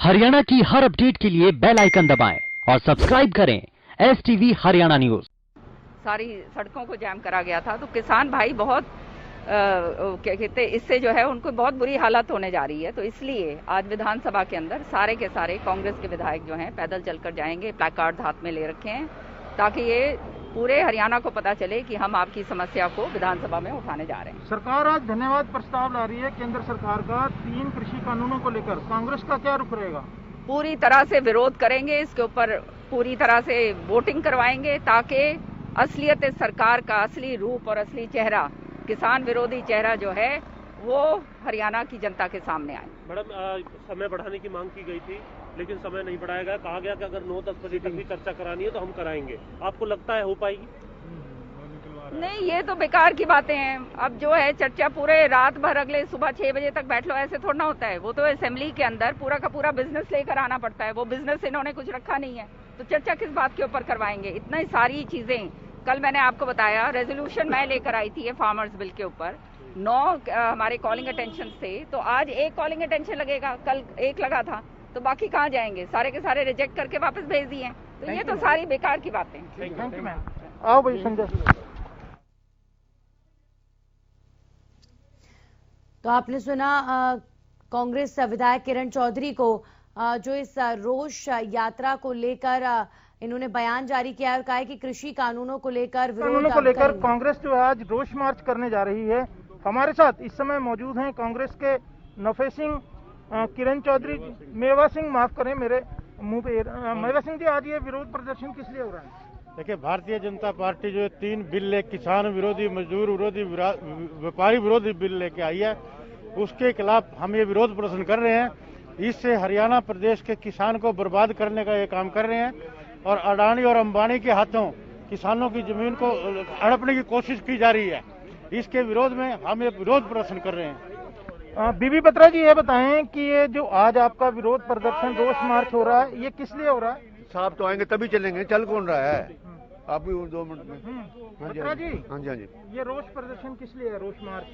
हरियाणा की हर अपडेट के लिए बेल आइकन दबाएं और सब्सक्राइब करें STV हरियाणा न्यूज। सारी सड़कों को जाम करा गया था, तो किसान भाई बहुत क्या कहते हैं, इससे जो है उनको बहुत बुरी हालत होने जा रही है। तो इसलिए आज विधानसभा के अंदर सारे के सारे कांग्रेस के विधायक जो हैं पैदल चलकर जाएंगे, प्लैकार्ड हाथ में ले रखे हैं, ताकि ये पूरे हरियाणा को पता चले कि हम आपकी समस्या को विधानसभा में उठाने जा रहे हैं। सरकार आज धन्यवाद प्रस्ताव ला रही है केंद्र सरकार का 3 कृषि कानूनों को लेकर, कांग्रेस का क्या रुख रहेगा? पूरी तरह से विरोध करेंगे, इसके ऊपर पूरी तरह से वोटिंग करवाएंगे, ताकि असलियत सरकार का असली रूप और असली चेहरा, किसान विरोधी चेहरा जो है, वो हरियाणा की जनता के सामने आए। मैडम, समय बढ़ाने की मांग की गई थी, लेकिन समय नहीं बढ़ाया गया। कहा गया कि अगर 9-10 बजे तक भी चर्चा करानी है तो हम कराएंगे। आपको लगता है हो पाएगी? नहीं, ये तो बेकार की बातें हैं। अब जो है चर्चा पूरे रात भर, अगले सुबह 6 बजे तक बैठ लो, ऐसे थोड़ा ना होता है। वो तो असेंबली के अंदर पूरा का पूरा बिजनेस लेकर आना पड़ता है। वो बिजनेस इन्होंने कुछ रखा नहीं है, तो चर्चा किस बात के ऊपर करवाएंगे? इतना सारी चीजें कल मैंने आपको बताया, रेजोल्यूशन मैं लेकर आई थी ये फार्मर्स बिल के ऊपर। 9 हमारे कॉलिंग अटेंशन थे, तो आज 1 कॉलिंग अटेंशन लगेगा, कल 1 लगा था, तो बाकी कहाँ जाएंगे? सारे के सारे रिजेक्ट करके वापस भेज दिए। तो ये तो सारी बेकार की बातें हैं। Thank you ma'am. आओ भाई संजय। तो आपने सुना कांग्रेस विधायक किरण चौधरी को, जो इस रोष यात्रा को लेकर इन्होंने बयान जारी किया है और कहा है कि कृषि कानूनों को लेकर कांग्रेस जो है आज रोष मार्च करने जा रही है। हमारे साथ इस समय मौजूद हैं कांग्रेस के नफे सिंह, किरण चौधरी, मेवा सिंह, माफ करें मेरे मुंह पे, मेवा सिंह जी, आज ये विरोध प्रदर्शन किस लिए हो रहा है? देखिए, भारतीय जनता पार्टी जो 3 बिल, किसान विरोधी, मजदूर विरोधी, व्यापारी विरोधी बिल लेके आई है, उसके खिलाफ हम ये विरोध प्रदर्शन कर रहे हैं। इससे हरियाणा प्रदेश के किसान को बर्बाद करने का ये काम कर रहे हैं और अडानी और अंबानी के हाथों किसानों की जमीन को हड़पने की कोशिश की जा रही है। इसके विरोध में हम ये विरोध प्रदर्शन कर रहे हैं। बीबी बत्रा जी, ये बताएं कि ये जो आज आपका विरोध प्रदर्शन, रोष मार्च हो रहा है, ये किस लिए हो रहा है? साहब तो आएंगे तभी चलेंगे, चल कौन रहा है? आप भी 2 मिनट में। बत्रा जी, हाँ जी, हाँ जी। ये रोष प्रदर्शन किस लिए है, रोष मार्च?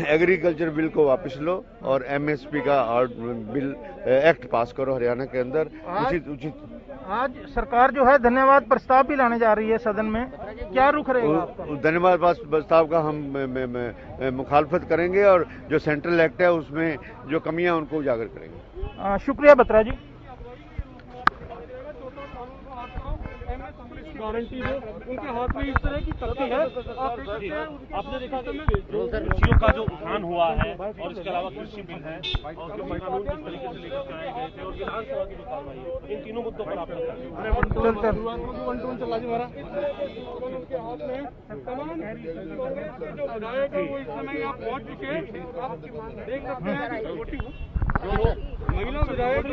एग्रीकल्चर बिल को वापस लो और MSP का बिल एक्ट पास करो हरियाणा के अंदर उचित। आज सरकार जो है धन्यवाद प्रस्ताव भी लाने जा रही है सदन में, क्या रुख रहेगा आपका? धन्यवाद प्रस्ताव का हम मुखालफत करेंगे और जो सेंट्रल एक्ट है उसमें जो कमियां उनको उजागर करेंगे। शुक्रिया बत्रा जी। गारंटी दो, उनके हाथ में इस तरह की तख्ती है। आपने देखा कि कृषियों का जो उठान हुआ है और इसके अलावा कृषि बिल है और कृषि कानून किस तरीके से लेकर आए गए थे और विधानसभा की जो कार्रवाई है, इन तीनों मुद्दों पर आपका महिला विधायक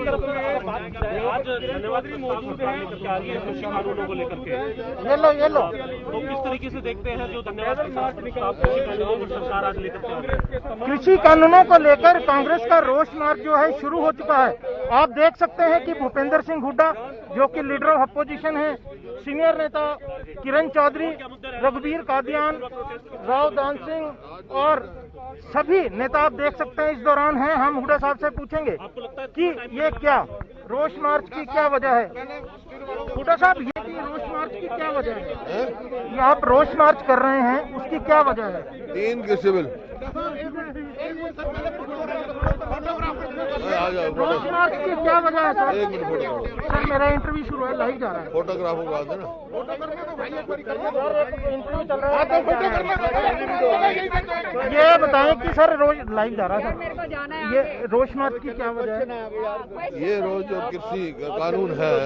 आज धन्यवाद मौजूद है कृषि कानूनों को लेकर के। ये लो। तो किस तरीके से देखते हैं जो धन्यवाद कृषि कानूनों को सरकार आज लेकर के आ रही है? कृषि कानूनों को लेकर कांग्रेस का रोष मार्च जो है शुरू हो चुका है। आप देख सकते हैं कि भूपेंद्र सिंह हुड्डा, जो कि लीडर ऑफ अपोजिशन है, सीनियर नेता किरण चौधरी, रघुवीर कादियान, राव दान सिंह और सभी नेता आप देख सकते हैं इस दौरान हैं। हम हुड्डा साहब से पूछेंगे कि ये क्या रोष मार्च की क्या वजह है। हुड्डा साहब, ये रोष मार्च की क्या वजह है? ये आप रोष मार्च कर रहे हैं, उसकी क्या वजह है? 3 कृषि बिल। रोष मार्च की क्या वजह है सर? 1 minute photo. सर, मेरा इंटरव्यू शुरू है, लाइव जा रहा है। फोटोग्राफ होगा ना, इंटरव्यू चल रहा है। ये बताएं कि सर रोज लाइव जा रहा है सर, ये रोष मार्च की क्या वजह है? ये रोज जो कृषि कानून है,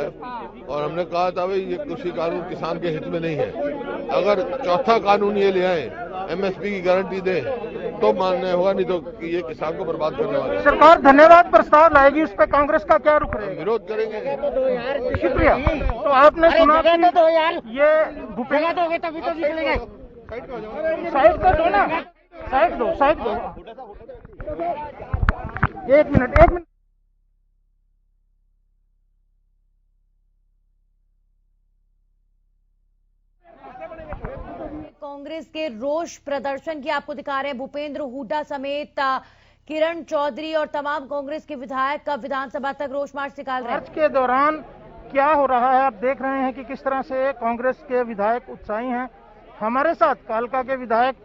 और हमने कहा था भाई ये कृषि कानून किसान के हित में नहीं है। अगर चौथा कानून ये ले आए, MSP की गारंटी दे, तो मानना होगा, नहीं तो ये किसान को बर्बाद करने वाले। सरकार धन्यवाद प्रस्ताव लाएगी, उस पर कांग्रेस का क्या रुख रहेगा? विरोध करेंगे। शुक्रिया। तो आपने सुना कि ये भूपेंद्र तभी तो निकलेंगे। साइड कर दो ना, साइड दो। 1 मिनट। कांग्रेस के रोष प्रदर्शन की आपको दिखा रहे हैं। भूपेंद्र हुड्डा समेत किरण चौधरी और तमाम कांग्रेस के विधायक कब विधानसभा तक रोष मार्च निकाल रहे हैं? मार्च के दौरान क्या हो रहा है आप देख रहे हैं कि किस तरह से कांग्रेस के विधायक उत्साही हैं। हमारे साथ कालका के विधायक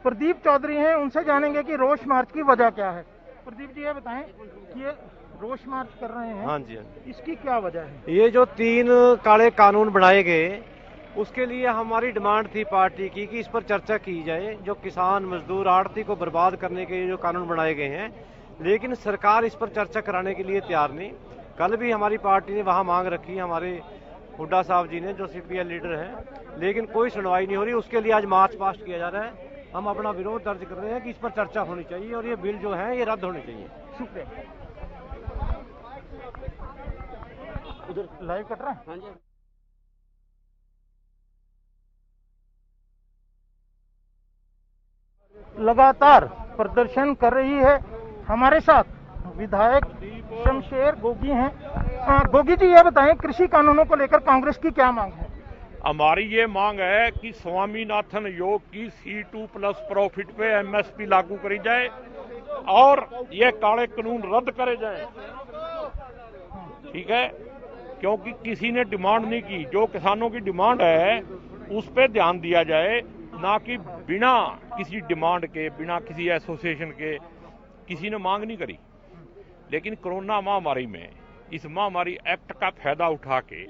प्रदीप चौधरी हैं, उनसे जानेंगे कि रोष मार्च की वजह क्या है। प्रदीप जी ये बताएं कि ये रोष मार्च कर रहे हैं, हाँ जी, इसकी क्या वजह है? ये जो 3 काले कानून बनाए गए उसके लिए हमारी डिमांड थी पार्टी की कि इस पर चर्चा की जाए। जो किसान मजदूर आड़ती को बर्बाद करने के जो कानून बनाए गए हैं, लेकिन सरकार इस पर चर्चा कराने के लिए तैयार नहीं। कल भी हमारी पार्टी ने वहां मांग रखी, हमारे हुड्डा साहब जी ने जो सीपीएल लीडर हैं, लेकिन कोई सुनवाई नहीं हो रही। उसके लिए आज मार्च पास्ट किया जा रहा है। हम अपना विरोध दर्ज कर रहे हैं कि इस पर चर्चा होनी चाहिए और ये बिल जो है ये रद्द होने चाहिए। शुक्रिया। उधर लाइव कट रहा है। हाँ जी। लगातार प्रदर्शन कर रही है। हमारे साथ विधायक शमशेर गोगी हैं। गोगी जी ये बताएं कृषि कानूनों को लेकर कांग्रेस की क्या मांग है? हमारी ये मांग है कि स्वामीनाथन योग की C2+ प्रॉफिट पे MSP लागू करी जाए और ये काले कानून रद्द करे जाए। ठीक है, क्योंकि किसी ने डिमांड नहीं की। जो किसानों की डिमांड है उस पे ध्यान दिया जाए, ना कि बिना किसी डिमांड के, बिना किसी एसोसिएशन के किसी ने मांग नहीं करी। लेकिन कोरोना महामारी में इस महामारी एक्ट का फायदा उठा के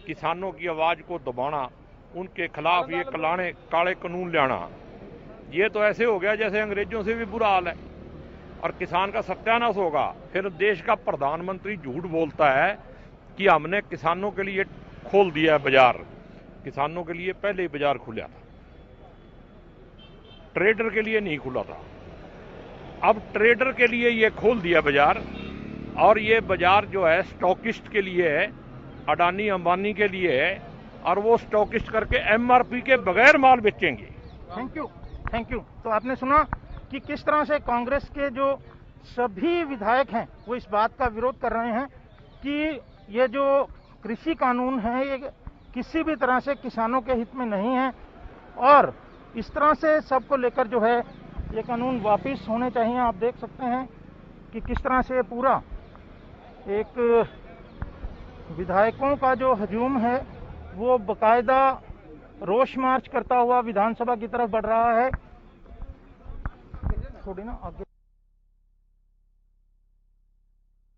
किसानों की आवाज को दबाना, उनके खिलाफ ये काले कानून लाना, ये तो ऐसे हो गया जैसे अंग्रेजों से भी बुरा हाल है और किसान का सत्यानाश होगा। फिर देश का प्रधानमंत्री झूठ बोलता है कि हमने किसानों के लिए खोल दिया बाजार। किसानों के लिए पहले ही बाजार खुला था, ट्रेडर के लिए नहीं खुला था। अब ट्रेडर के लिए ये खोल दिया बाजार और ये बाजार जो है स्टॉकिस्ट के लिए है, अडानी अंबानी के लिए है और वो स्टॉकिस्ट करके MRP के बगैर माल बेचेंगे। Thank you. तो आपने सुना कि किस तरह से कांग्रेस के जो सभी विधायक हैं वो इस बात का विरोध कर रहे हैं कि ये जो कृषि कानून है ये किसी भी तरह से किसानों के हित में नहीं है और इस तरह से सबको लेकर जो है ये कानून वापस होने चाहिए। आप देख सकते हैं कि किस तरह से पूरा एक विधायकों का जो हजूम है वो बकायदा रोष मार्च करता हुआ विधानसभा की तरफ बढ़ रहा है। थोड़ी ना आगे।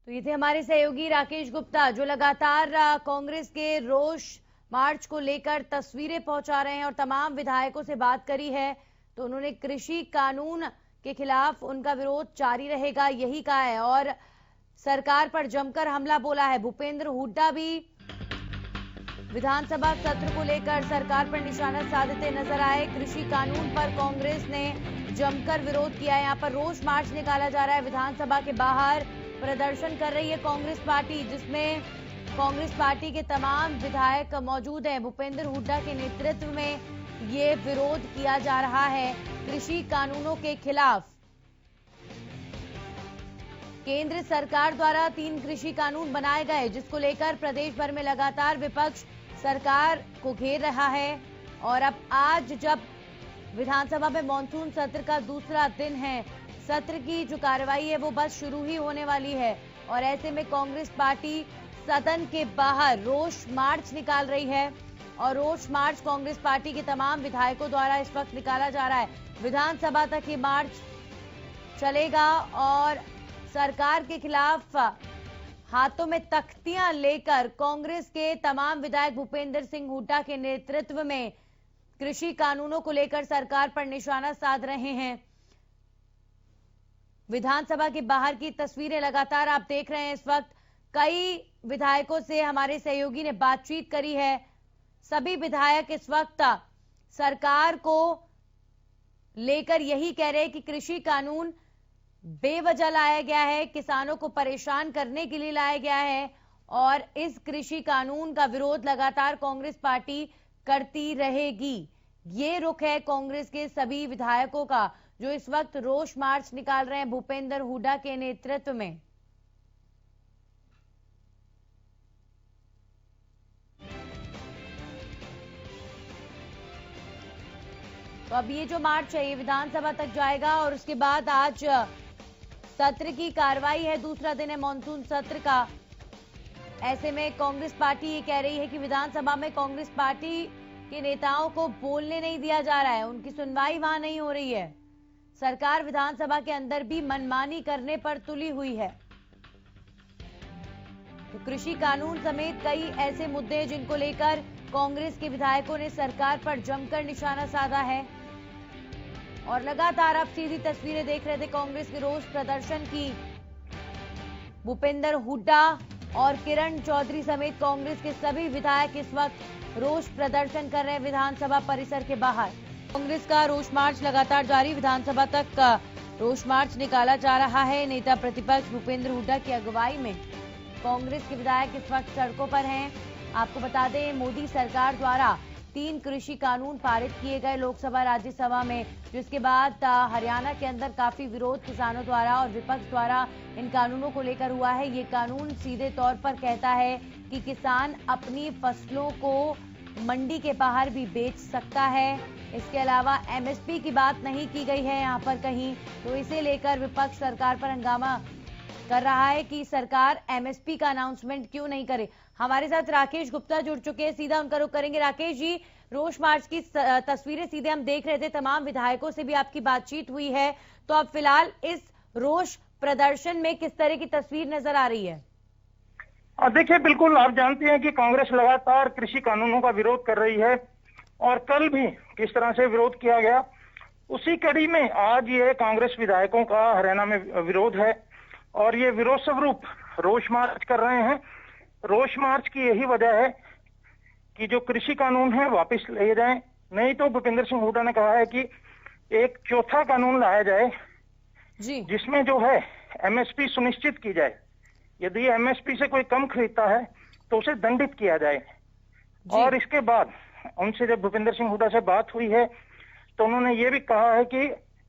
तो ये थे हमारे सहयोगी राकेश गुप्ता जो लगातार कांग्रेस के रोष मार्च को लेकर तस्वीरें पहुंचा रहे हैं और तमाम विधायकों से बात करी है। तो उन्होंने कृषि कानून के खिलाफ उनका विरोध जारी रहेगा यही कहा है और सरकार पर जमकर हमला बोला है। भूपेंद्र हुड्डा भी विधानसभा सत्र को लेकर सरकार पर निशाना साधते नजर आए। कृषि कानून पर कांग्रेस ने जमकर विरोध किया। यहाँ पर रोष मार्च निकाला जा रहा है। विधानसभा के बाहर प्रदर्शन कर रही है कांग्रेस पार्टी, जिसमें कांग्रेस पार्टी के तमाम विधायक मौजूद हैं। भूपेंद्र हुड्डा के नेतृत्व में ये विरोध किया जा रहा है कृषि कानूनों के खिलाफ। केंद्र सरकार द्वारा 3 कृषि कानून बनाए गए जिसको लेकर प्रदेश भर में लगातार विपक्ष सरकार को घेर रहा है और अब आज जब विधानसभा में मॉनसून सत्र का दूसरा दिन है, सत्र की जो कार्रवाई है वो बस शुरू ही होने वाली है और ऐसे में कांग्रेस पार्टी सदन के बाहर रोष मार्च निकाल रही है और रोष मार्च कांग्रेस पार्टी के तमाम विधायकों द्वारा इस वक्त निकाला जा रहा है। विधानसभा तक ये मार्च चलेगा और सरकार के खिलाफ हाथों में तख्तियां लेकर कांग्रेस के तमाम विधायक भूपेंद्र सिंह हुड्डा के नेतृत्व में कृषि कानूनों को लेकर सरकार पर निशाना साध रहे हैं। विधानसभा के बाहर की तस्वीरें लगातार आप देख रहे हैं। इस वक्त कई विधायकों से हमारे सहयोगी ने बातचीत करी है। सभी विधायक इस वक्त सरकार को लेकर यही कह रहे हैं कि कृषि कानून बेवजह लाया गया है, किसानों को परेशान करने के लिए लाया गया है और इस कृषि कानून का विरोध लगातार कांग्रेस पार्टी करती रहेगी। ये रुख है कांग्रेस के सभी विधायकों का जो इस वक्त रोष मार्च निकाल रहे हैं भूपेंद्र हुड्डा के नेतृत्व में। तो अब ये जो मार्च है ये विधानसभा तक जाएगा और उसके बाद आज सत्र की कार्रवाई है, दूसरा दिन है मानसून सत्र का। ऐसे में कांग्रेस पार्टी ये कह रही है कि विधानसभा में कांग्रेस पार्टी के नेताओं को बोलने नहीं दिया जा रहा है, उनकी सुनवाई वहां नहीं हो रही है। सरकार विधानसभा के अंदर भी मनमानी करने पर तुली हुई है। तो कृषि कानून समेत कई ऐसे मुद्दे जिनको लेकर कांग्रेस के विधायकों ने सरकार पर जमकर निशाना साधा है। और लगातार आप सीधी तस्वीरें देख रहे थे कांग्रेस के रोष प्रदर्शन की। भूपेंद्र हुड्डा और किरण चौधरी समेत कांग्रेस के सभी विधायक इस वक्त रोष प्रदर्शन कर रहे हैं विधानसभा परिसर के बाहर। कांग्रेस का रोष मार्च लगातार जारी, विधानसभा तक का रोष मार्च निकाला जा रहा है। नेता प्रतिपक्ष भूपेंद्र हुड्डा की अगुवाई में कांग्रेस के विधायक इस वक्त सड़कों पर हैं। आपको बता दें, मोदी सरकार द्वारा 3 कृषि कानून पारित किए गए लोकसभा राज्यसभा में, जिसके बाद हरियाणा के अंदर काफी विरोध किसानों द्वारा और विपक्ष द्वारा इन कानूनों को लेकर हुआ है। ये कानून सीधे तौर पर कहता है कि किसान अपनी फसलों को मंडी के बाहर भी बेच सकता है। इसके अलावा एमएसपी की बात नहीं की गई है यहाँ पर कहीं, तो इसे लेकर विपक्ष सरकार पर हंगामा कर रहा है कि सरकार एमएसपी का अनाउंसमेंट क्यों नहीं करे। हमारे साथ राकेश गुप्ता जुड़ चुके हैं, सीधा उनका रुख करेंगे। राकेश जी, रोष मार्च की तस्वीरें सीधे हम देख रहे थे, तमाम विधायकों से भी आपकी बातचीत हुई है, तो अब फिलहाल इस रोष प्रदर्शन में किस तरह की तस्वीर नजर आ रही है? देखिए, बिल्कुल आप जानते हैं कि कांग्रेस लगातार कृषि कानूनों का विरोध कर रही है और कल भी किस तरह से विरोध किया गया, उसी कड़ी में आज ये कांग्रेस विधायकों का हरियाणा में विरोध है और ये विरोध स्वरूप रोष मार्च कर रहे हैं। रोष मार्च की यही वजह है कि जो कृषि कानून है वापस ले जाएं, नहीं तो भूपेंद्र सिंह हुड्डा ने कहा है कि एक चौथा कानून लाया जाए जी, जिसमें जो है एमएसपी सुनिश्चित की जाए। यदि एमएसपी से कोई कम खरीदता है तो उसे दंडित किया जाए। और इसके बाद उनसे जब भूपेंद्र सिंह हुड्डा से बात हुई है तो उन्होंने ये भी कहा है कि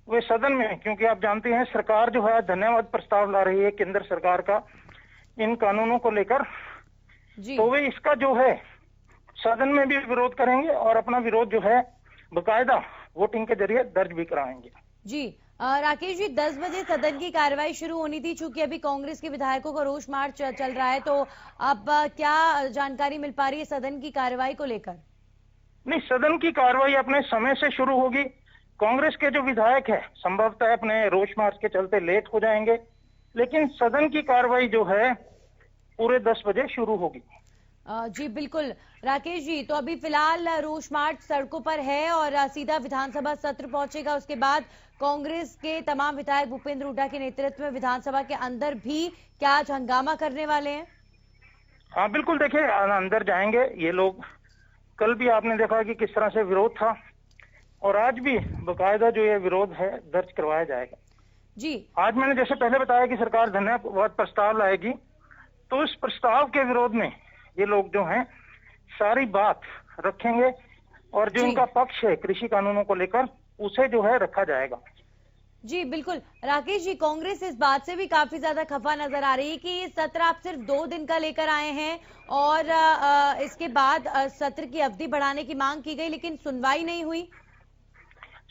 वे सदन में, क्योंकि आप जानते हैं सरकार जो है धन्यवाद प्रस्ताव ला रही है केंद्र सरकार का इन कानूनों को लेकर, तो वे इसका जो है सदन में भी विरोध करेंगे और अपना विरोध जो है बकायदा वोटिंग के जरिए दर्ज भी कराएंगे। जी राकेश जी, 10 बजे सदन की कार्रवाई शुरू होनी थी, चूंकि अभी कांग्रेस के विधायकों का रोष मार्च चल रहा है, तो अब क्या जानकारी मिल पा रही है सदन की कार्रवाई को लेकर? नहीं, सदन की कार्रवाई अपने समय से शुरू होगी। कांग्रेस के जो विधायक है संभवतः अपने रोष मार्च के चलते लेट हो जाएंगे, लेकिन सदन की कार्रवाई जो है पूरे 10 बजे शुरू होगी। जी बिल्कुल राकेश जी, तो अभी फिलहाल रोष मार्च सड़कों पर है और सीधा विधानसभा सत्र पहुंचेगा। उसके बाद कांग्रेस के तमाम विधायक भूपेंद्र हुड्डा के नेतृत्व में विधानसभा के अंदर भी क्या आज हंगामा करने वाले हैं? हाँ बिल्कुल, देखिए अंदर जाएंगे ये लोग। कल भी आपने देखा कि किस तरह से विरोध था और आज भी बकायदा जो ये विरोध है दर्ज करवाया जाएगा। जी, आज मैंने जैसे पहले बताया कि सरकार धन्यवाद प्रस्ताव लाएगी, तो इस प्रस्ताव के विरोध में ये लोग जो हैं सारी बात रखेंगे और जो इनका पक्ष है कृषि कानूनों को लेकर उसे जो है रखा जाएगा। जी बिल्कुल राकेश जी, कांग्रेस इस बात से भी काफी ज्यादा खफा नजर आ रही है कि ये सत्र आप सिर्फ 2 दिन का लेकर आए हैं और इसके बाद सत्र की अवधि बढ़ाने की मांग की गई, लेकिन सुनवाई नहीं हुई।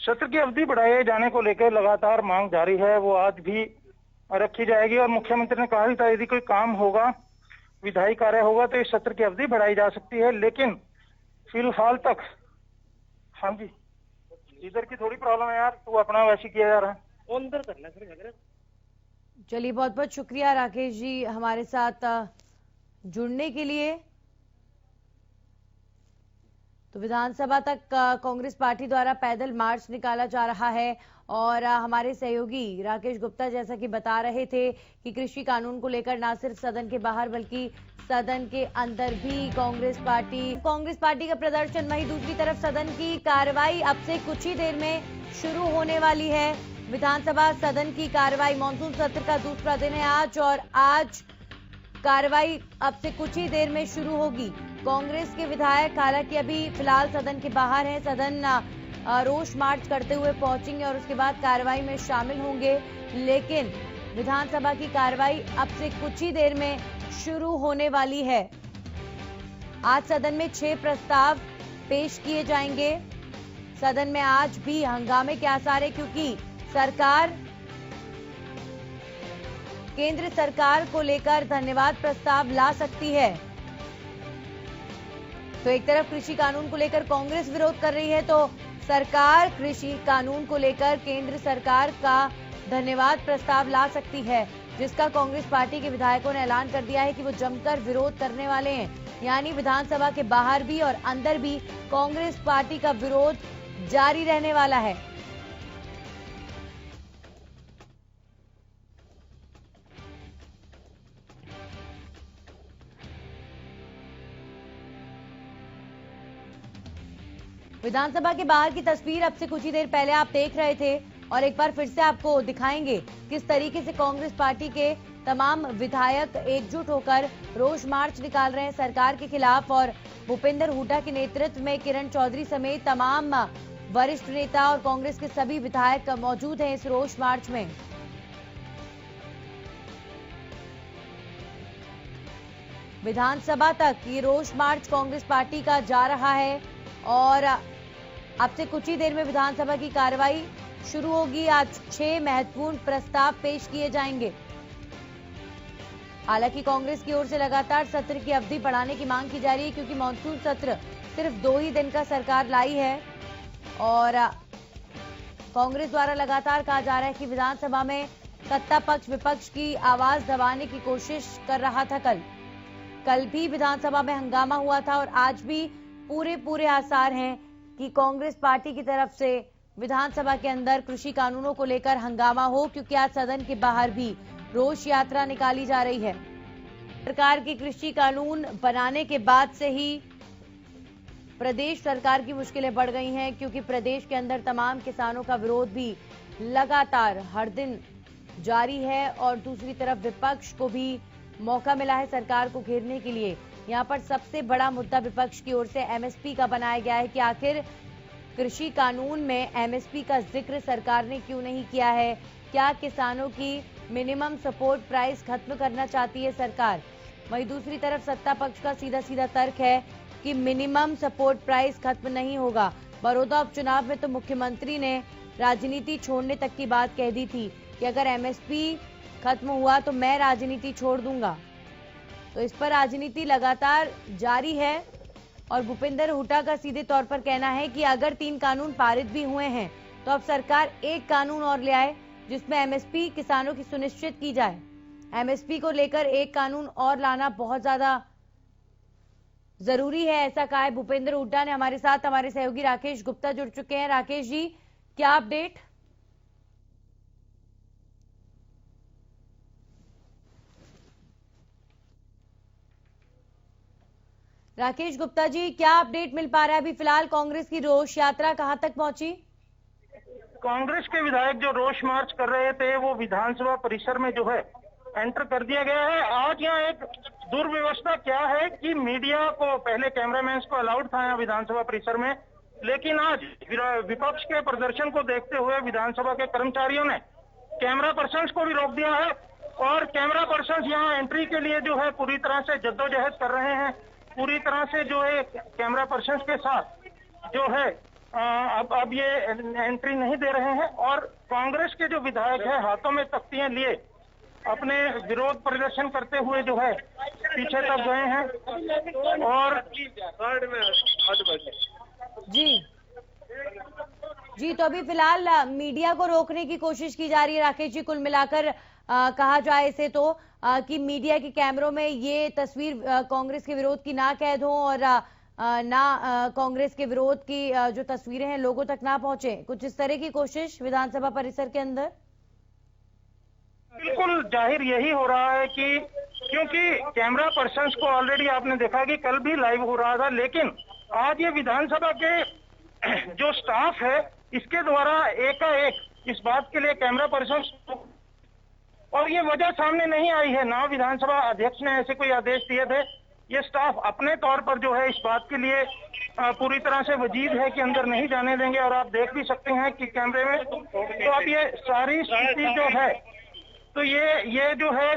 सत्र की अवधि बढ़ाए जाने को लेकर लगातार मांग जारी है, वो आज भी रखी जाएगी और मुख्यमंत्री ने कहा था यदि कोई काम होगा, विधायी कार्य होगा तो इस सत्र की अवधि बढ़ाई जा सकती है, लेकिन फिलहाल तक। हाँ जी, इधर की थोड़ी प्रॉब्लम है यार, तो अपना वैसे किया जा रहा है। अंदर करना सर। चलिए, बहुत बहुत शुक्रिया राकेश जी हमारे साथ जुड़ने के लिए। तो विधानसभा तक कांग्रेस पार्टी द्वारा पैदल मार्च निकाला जा रहा है और हमारे सहयोगी राकेश गुप्ता जैसा कि बता रहे थे कि कृषि कानून को लेकर न सिर्फ सदन के बाहर बल्कि सदन के अंदर भी कांग्रेस पार्टी का प्रदर्शन। वहीं दूसरी तरफ सदन की कार्रवाई अब से कुछ ही देर में शुरू होने वाली है। विधानसभा सदन की कार्रवाई, मानसून सत्र का दूसरा दिन है आज और आज कार्रवाई अब से कुछ ही देर में शुरू होगी। कांग्रेस के विधायक हालांकि अभी फिलहाल सदन के बाहर हैं, सदन रोष मार्च करते हुए पहुंचेंगे और उसके बाद कार्रवाई में शामिल होंगे, लेकिन विधानसभा की कार्रवाई अब से कुछ ही देर में शुरू होने वाली है। आज सदन में 6 प्रस्ताव पेश किए जाएंगे। सदन में आज भी हंगामे के आसार है क्योंकि सरकार केंद्र सरकार को लेकर धन्यवाद प्रस्ताव ला सकती है। तो एक तरफ कृषि कानून को लेकर कांग्रेस विरोध कर रही है, तो सरकार कृषि कानून को लेकर केंद्र सरकार का धन्यवाद प्रस्ताव ला सकती है, जिसका कांग्रेस पार्टी के विधायकों ने ऐलान कर दिया है कि वो जमकर विरोध करने वाले हैं। यानी विधानसभा के बाहर भी और अंदर भी कांग्रेस पार्टी का विरोध जारी रहने वाला है। विधानसभा के बाहर की तस्वीर अब से कुछ ही देर पहले आप देख रहे थे और एक बार फिर से आपको दिखाएंगे किस तरीके से कांग्रेस पार्टी के तमाम विधायक एकजुट होकर रोष मार्च निकाल रहे हैं सरकार के खिलाफ। और भूपेंद्र हुड्डा के नेतृत्व में किरण चौधरी समेत तमाम वरिष्ठ नेता और कांग्रेस के सभी विधायक मौजूद हैं इस रोष मार्च में। विधानसभा तक ये रोष मार्च कांग्रेस पार्टी का जा रहा है और अब से कुछ ही देर में विधानसभा की कार्रवाई शुरू होगी। आज 6 महत्वपूर्ण प्रस्ताव पेश किए जाएंगे। हालांकि कांग्रेस की ओर से लगातार सत्र की अवधि बढ़ाने की मांग की जा रही है, क्योंकि मॉनसून सत्र सिर्फ 2 ही दिन का सरकार लाई है और कांग्रेस द्वारा लगातार कहा जा रहा है कि विधानसभा में सत्ता पक्ष विपक्ष की आवाज दबाने की कोशिश कर रहा था। कल भी विधानसभा में हंगामा हुआ था और आज भी पूरे आसार हैं कि कांग्रेस पार्टी की तरफ से विधानसभा के अंदर कृषि कानूनों को लेकर हंगामा हो, क्योंकि आज सदन के बाहर भी रोष यात्रा निकाली जा रही है। सरकार की कृषि कानून बनाने के बाद से ही प्रदेश सरकार की मुश्किलें बढ़ गई हैं, क्योंकि प्रदेश के अंदर तमाम किसानों का विरोध भी लगातार हर दिन जारी है और दूसरी तरफ विपक्ष को भी मौका मिला है सरकार को घेरने के लिए। यहाँ पर सबसे बड़ा मुद्दा विपक्ष की ओर से एमएसपी का बनाया गया है कि आखिर कृषि कानून में एमएसपी का जिक्र सरकार ने क्यों नहीं किया है। क्या किसानों की मिनिमम सपोर्ट प्राइस खत्म करना चाहती है सरकार? वहीं दूसरी तरफ सत्ता पक्ष का सीधा तर्क है कि मिनिमम सपोर्ट प्राइस खत्म नहीं होगा। बड़ौदा उपचुनाव में तो मुख्यमंत्री ने राजनीति छोड़ने तक की बात कह दी थी कि अगर एमएसपी खत्म हुआ तो मैं राजनीति छोड़ दूंगा। तो इस पर राजनीति लगातार जारी है और भूपेंद्र हुड्डा का सीधे तौर पर कहना है कि अगर 3 कानून पारित भी हुए हैं तो अब सरकार एक कानून और ले आए जिसमें एमएसपी किसानों की सुनिश्चित की जाए। एमएसपी को लेकर एक कानून और लाना बहुत ज्यादा जरूरी है, ऐसा कहा है भूपेंद्र हुड्डा ने। हमारे साथ हमारे सहयोगी राकेश गुप्ता जुड़ चुके हैं। राकेश जी, क्या अपडेट? राकेश गुप्ता जी, क्या अपडेट मिल पा रहा है? अभी फिलहाल कांग्रेस की रोष यात्रा कहां तक पहुंची? कांग्रेस के विधायक जो रोष मार्च कर रहे थे वो विधानसभा परिसर में जो है एंटर कर दिया गया है। आज यहाँ एक दुर्व्यवस्था क्या है कि मीडिया को, पहले कैमरामैन को अलाउड था यहाँ विधानसभा परिसर में, लेकिन आज विपक्ष के प्रदर्शन को देखते हुए विधानसभा के कर्मचारियों ने कैमरा पर्सन्स को भी रोक दिया है और कैमरा पर्सन्स यहाँ एंट्री के लिए जो है पूरी तरह से जद्दोजहद कर रहे हैं। पूरी तरह से जो है कैमरा पर्सन्स के साथ जो है अब ये एंट्री नहीं दे रहे हैं और कांग्रेस के जो विधायक हैं हाथों में तख्तियां लिए अपने विरोध प्रदर्शन करते हुए जो है पीछे तक गए हैं। और जी तो अभी फिलहाल मीडिया को रोकने की कोशिश की जा रही है राकेश जी। कुल मिलाकर कहा जाए इसे तो कि मीडिया के कैमरों में ये तस्वीर कांग्रेस के विरोध की ना कैद हो और ना कांग्रेस के विरोध की जो तस्वीरें हैं लोगों तक ना पहुंचे, कुछ इस तरह की कोशिश विधानसभा परिसर के अंदर। बिल्कुल जाहिर यही हो रहा है कि क्योंकि कैमरा पर्सन्स को ऑलरेडी आपने देखा कि कल भी लाइव हो रहा था, लेकिन आज ये विधानसभा के जो स्टाफ है इसके द्वारा एकाएक इस बात के लिए कैमरा पर्सन्स, और ये वजह सामने नहीं आई है, ना विधानसभा अध्यक्ष ने ऐसे कोई आदेश दिए थे। ये स्टाफ अपने तौर पर जो है इस बात के लिए पूरी तरह से वजीद है कि अंदर नहीं जाने देंगे और आप देख भी सकते हैं कि कैमरे में। तो अब ये सारी स्थिति जो है तो ये जो है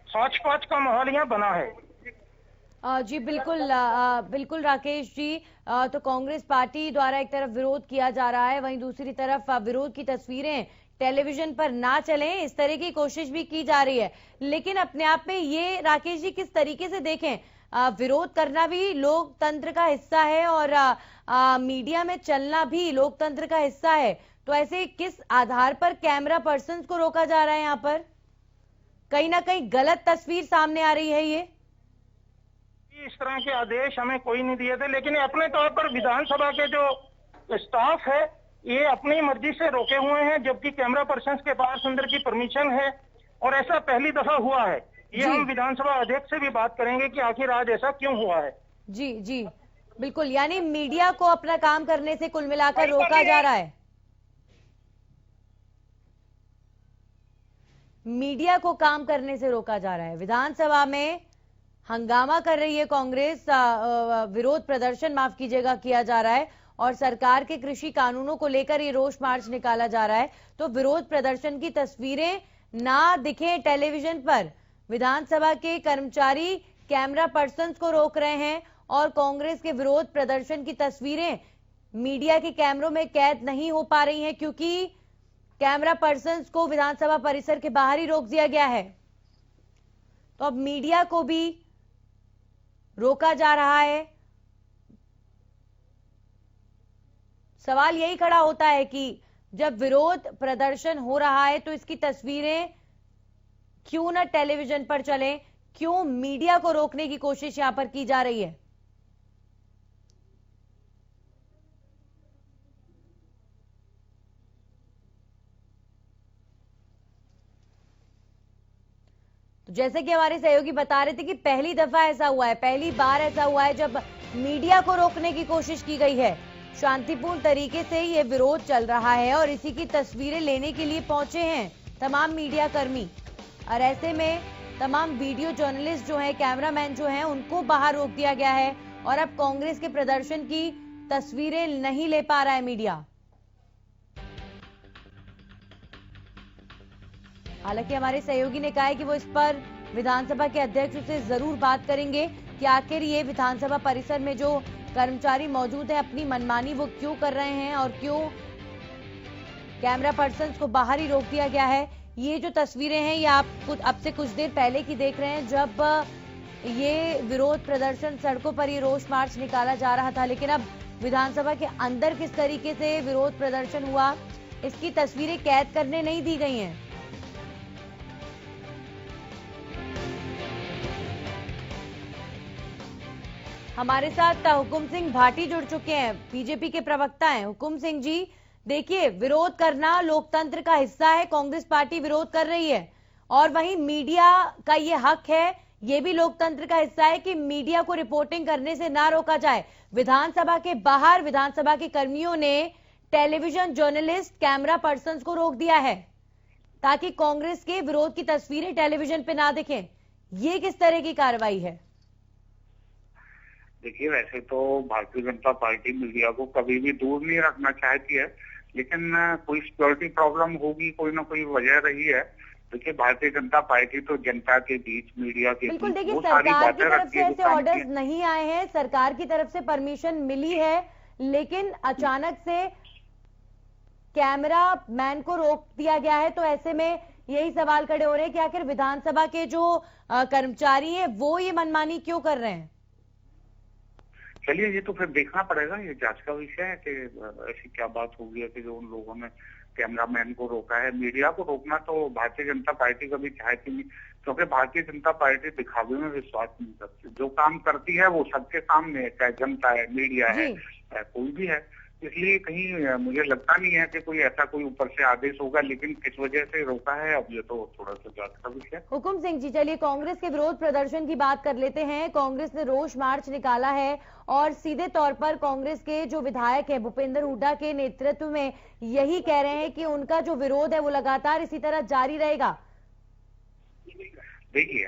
हौच पौच का माहौल यहाँ बना है। जी बिल्कुल राकेश जी, तो कांग्रेस पार्टी द्वारा एक तरफ विरोध किया जा रहा है, वहीं दूसरी तरफ विरोध की तस्वीरें टेलीविजन पर ना चलें, इस तरह की कोशिश भी की जा रही है। लेकिन अपने आप में ये राकेश जी किस तरीके से देखें, विरोध करना भी लोकतंत्र का हिस्सा है और मीडिया में चलना भी लोकतंत्र का हिस्सा है, तो ऐसे किस आधार पर कैमरा पर्सन को रोका जा रहा है? यहाँ पर कहीं ना कहीं गलत तस्वीर सामने आ रही है। ये इस तरह के आदेश हमें कोई नहीं दिए थे, लेकिन अपने तौर पर विधानसभा के जो स्टाफ है ये अपनी मर्जी से रोके हुए हैं, जबकि कैमरा पर्सन के पास अंदर की परमिशन है और ऐसा पहली दफा हुआ है। ये हम विधानसभा अध्यक्ष से भी बात करेंगे कि आखिर आज ऐसा क्यों हुआ है। जी जी बिल्कुल, यानी मीडिया को अपना काम करने से कुल मिलाकर रोका जा रहा है। मीडिया को काम करने से रोका जा रहा है। विधानसभा में हंगामा कर रही है कांग्रेस, विरोध प्रदर्शन माफ कीजिएगा किया जा रहा है और सरकार के कृषि कानूनों को लेकर ये रोष मार्च निकाला जा रहा है। तो विरोध प्रदर्शन की तस्वीरें ना दिखे टेलीविजन पर, विधानसभा के कर्मचारी कैमरा पर्सन को रोक रहे हैं और कांग्रेस के विरोध प्रदर्शन की तस्वीरें मीडिया के कैमरों में कैद नहीं हो पा रही हैं, क्योंकि कैमरा पर्सन को विधानसभा परिसर के बाहर ही रोक दिया गया है। तो अब मीडिया को भी रोका जा रहा है। सवाल यही खड़ा होता है कि जब विरोध प्रदर्शन हो रहा है तो इसकी तस्वीरें क्यों न टेलीविजन पर चलें, क्यों मीडिया को रोकने की कोशिश यहां पर की जा रही है? तो जैसे कि हमारे सहयोगी बता रहे थे कि पहली दफा ऐसा हुआ है, पहली बार ऐसा हुआ है जब मीडिया को रोकने की कोशिश की गई है। शांतिपूर्ण तरीके से ये विरोध चल रहा है और इसी की तस्वीरें लेने के लिए पहुंचे हैं तमाम मीडिया कर्मी, और ऐसे में तमाम वीडियो जर्नलिस्ट जो हैं, कैमरामैन जो हैं, उनको बाहर रोक दिया गया है और अब कांग्रेस के प्रदर्शन की तस्वीरें नहीं ले पा रहा है मीडिया। हालांकि हमारे सहयोगी ने कहा है कि वो इस पर विधानसभा के अध्यक्ष से जरूर बात करेंगे कि आखिर ये विधानसभा परिसर में जो कर्मचारी मौजूद है अपनी मनमानी वो क्यों कर रहे हैं और क्यों कैमरा पर्सन को बाहर ही रोक दिया गया है। ये जो तस्वीरें हैं ये आप अब से कुछ देर पहले की देख रहे हैं, जब ये विरोध प्रदर्शन सड़कों पर ये रोष मार्च निकाला जा रहा था, लेकिन अब विधानसभा के अंदर किस तरीके से विरोध प्रदर्शन हुआ इसकी तस्वीरें कैद करने नहीं दी गई हैं। हमारे साथ हुकुम सिंह भाटी जुड़ चुके हैं, बीजेपी के प्रवक्ता हैं। हुकुम सिंह जी, देखिए, विरोध करना लोकतंत्र का हिस्सा है, कांग्रेस पार्टी विरोध कर रही है और वहीं मीडिया का ये हक है, ये भी लोकतंत्र का हिस्सा है कि मीडिया को रिपोर्टिंग करने से ना रोका जाए। विधानसभा के बाहर विधानसभा के कर्मियों ने टेलीविजन जर्नलिस्ट, कैमरा पर्सन को रोक दिया है ताकि कांग्रेस के विरोध की तस्वीरें टेलीविजन पे ना दिखें। ये किस तरह की कार्रवाई है? देखिए, वैसे तो भारतीय जनता पार्टी मीडिया को कभी भी दूर नहीं रखना चाहती है, लेकिन कोई सिक्योरिटी प्रॉब्लम होगी, कोई ना कोई वजह रही है। देखिए, भारतीय जनता पार्टी तो जनता के बीच, मीडिया के बिल्कुल, बीच देखिए, वो सारी सरकार की बातें तरफ रखती से है। ऐसे ऑर्डर्स नहीं आए हैं, सरकार की तरफ से परमिशन मिली है, लेकिन अचानक से कैमरा मैन को रोक दिया गया है। तो ऐसे में यही सवाल खड़े हो रहे हैं कि आखिर विधानसभा के जो कर्मचारी हैं वो ये मनमानी क्यों कर रहे हैं? चलिए, ये तो फिर देखना पड़ेगा, ये जांच का विषय है कि ऐसी क्या बात होगी है कि जो उन लोगों ने कैमरामैन को रोका है। मीडिया को रोकना तो भारतीय जनता पार्टी कभी चाहती नहीं, क्योंकि भारतीय जनता पार्टी दिखावे में विश्वास नहीं करती। जो काम करती है वो सबके सामने है, चाहे जनता है, मीडिया है, कोई भी है। इसलिए कहीं मुझे लगता नहीं है कि कोई ऐसा कोई ऊपर से आदेश होगा, लेकिन किस वजह से रोका है अब ये तो थोड़ा सा जांच का विषय। हुकुम सिंह जी, चलिए कांग्रेस के विरोध प्रदर्शन की बात कर लेते हैं। कांग्रेस ने रोष मार्च निकाला है और सीधे तौर पर कांग्रेस के जो विधायक है भूपेंद्र हुड्डा के नेतृत्व में यही कह रहे हैं कि उनका जो विरोध है वो लगातार इसी तरह जारी रहेगा। देखिए,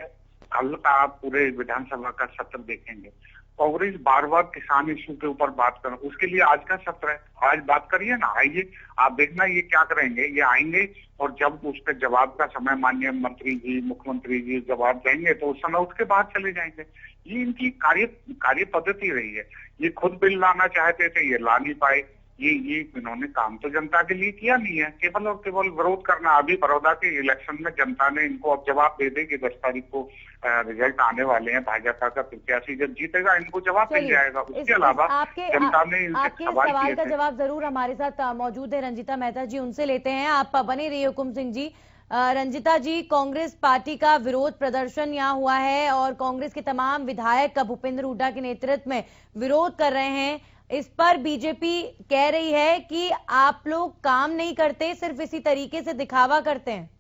कल का आप पूरे विधानसभा का सत्र देखेंगे, कांग्रेस बार बार किसान इशू के ऊपर बात कर, उसके लिए आज का सत्र है, आज बात करिए ना, आइए, आप देखना ये क्या करेंगे। ये आएंगे और जब उसके जवाब का समय माननीय मंत्री जी, मुख्यमंत्री जी जवाब देंगे तो उस समय उसके बाद चले जाएंगे। ये इनकी कार्य पद्धति रही है। ये खुद बिल लाना चाहते थे, ये ला नहीं पाए, ये इन्होंने काम तो जनता के लिए किया नहीं है, केवल और केवल विरोध करना। अभी बड़ौदा के इलेक्शन में जनता ने इनको अब जवाब दे दे कि 10 तारीख को रिजल्ट आने वाले हैं, भाजपा का प्रत्याशी जब जीतेगा इनको जवाब मिल जाएगा। उसके अलावा जनता ने आपके सवाल का जवाब जरूर हमारे साथ मौजूद है रंजिता मेहता जी, उनसे लेते हैं। आप बने रहिए हुकुम सिंह जी। रंजिता जी, कांग्रेस पार्टी का विरोध प्रदर्शन यहाँ हुआ है और कांग्रेस के तमाम विधायक भूपेंद्र हुड्डा के नेतृत्व में विरोध कर रहे हैं। इस पर बीजेपी कह रही है कि आप लोग काम नहीं करते, सिर्फ इसी तरीके से दिखावा करते हैं।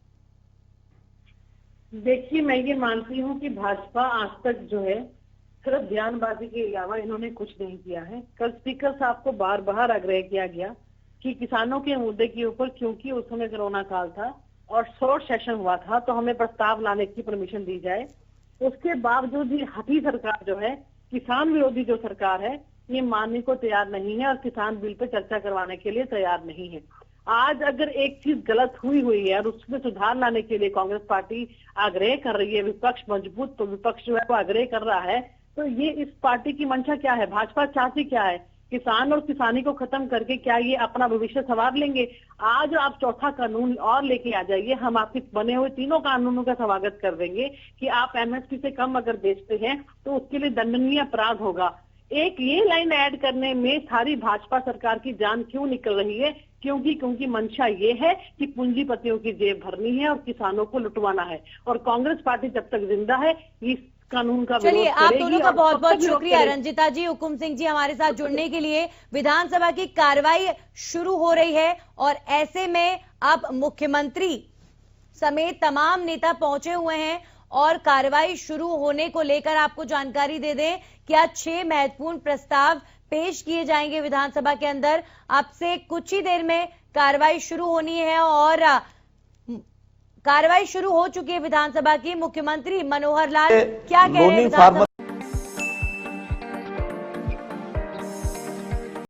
देखिए, मैं ये मानती हूँ कि भाजपा आज तक जो है सिर्फ बयानबाजी के अलावा इन्होंने कुछ नहीं किया है। कल स्पीकर साहब को बार बार आग्रह किया गया कि किसानों के मुद्दे के ऊपर, क्योंकि उस समय कोरोना काल था और शॉर्ट सेशन हुआ था, तो हमें प्रस्ताव लाने की परमिशन दी जाए। उसके बावजूद भी हठी सरकार जो है, किसान विरोधी जो सरकार है, ये मानने को तैयार नहीं है और किसान बिल पे चर्चा करवाने के लिए तैयार नहीं है। आज अगर एक चीज गलत हुई है और उसमें सुधार लाने के लिए कांग्रेस पार्टी आग्रह कर रही है, विपक्ष मजबूत, तो विपक्ष जो है वो आग्रह कर रहा है, तो ये इस पार्टी की मंशा क्या है? भाजपा चाहती क्या है? किसान और किसानी को खत्म करके क्या ये अपना भविष्य संवार लेंगे? आज आप चौथा कानून और लेके आ जाइए, हम आपके बने हुए तीनों कानूनों का स्वागत कर देंगे कि आप एमएसपी से कम अगर बेचते हैं तो उसके लिए दंडनीय अपराध होगा। एक ये लाइन ऐड करने में सारी भाजपा सरकार की जान क्यों निकल रही है? क्योंकि मंशा ये है कि पूंजीपतियों की जेब भरनी है और किसानों को लुटवाना है, और कांग्रेस पार्टी जब तक जिंदा है इस कानून का चलिए, आप दोनों का बहुत बहुत शुक्रिया करेगी। रंजिता जी, हुकुम सिंह जी हमारे साथ जुड़ने के लिए। विधानसभा की कार्रवाई शुरू हो रही है और ऐसे में अब मुख्यमंत्री समेत तमाम नेता पहुंचे हुए हैं और कार्रवाई शुरू होने को लेकर आपको जानकारी दे दें कि आज 6 महत्वपूर्ण प्रस्ताव पेश किए जाएंगे विधानसभा के अंदर। अब से कुछ ही देर में कार्रवाई शुरू होनी है और कार्रवाई शुरू हो चुकी है विधानसभा की। मुख्यमंत्री मनोहर लाल क्या कह रहे हैं?